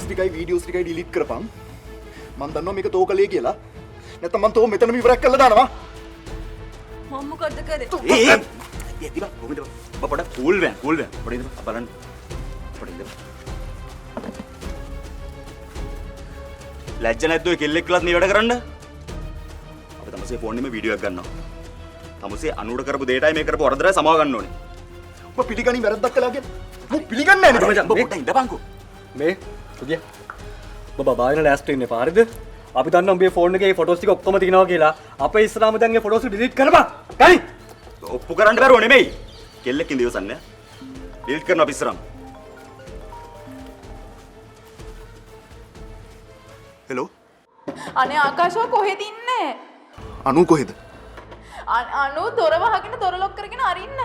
ටිකයි වීඩියෝස් ටිකයි ඩිලීට් කරපන්. මම දන්නවා මේක තෝ කලේ කියලා. නැත්නම් මම තෝ මෙතනම ඉවරක් කරලා දානවා. මම මොකද කරේ? ඒ දිබා කොහොමද බපඩ කූල් වෙන් පොඩි ඉඳ බලන්න පොඩි ඉඳ ලැජ්ජ නැද්ද ඔය කෙල්ලෙක් කියලාත් මේ වැඩ කරන්න අපි තමසේ ෆෝන් එකේ වීඩියෝ එකක් ගන්නවා තමසේ අනුඩ කරපු දෙයටයි මේ කරපු වරදටයි සමාව ගන්න ඕනේ ඔබ පිළිගනි වැරද්දක් කළා කියලා මම පිළිගන්නේ නැහැ නේ මචං පොඩ්ඩක් ඉඳපන්කෝ මේ සුදියා ඔබ බබාගෙන ලෑස්ට් වෙන්නේ පාරද අපි දන්නවා උඹේ ෆෝන් එකේ ෆොටෝස් ටික ඔක්කොම තියෙනවා කියලා අපේ ඉස්සරහම දැන් ඒ ෆොටෝස් ඩිලීට් කරපන් ගනි ඔප්පු කරන්න බැරුව නෙමෙයි කෙල්ලෙක් ඉඳ ඉවසන්නේ ඩිලීට් කරනවා අපි ඉස්සරහම හෙලෝ අනේ ආකාශව කොහෙද ඉන්නේ? අනු කොහෙද? අනු දොර වහගෙන දොර ලොක් කරගෙන අරින්න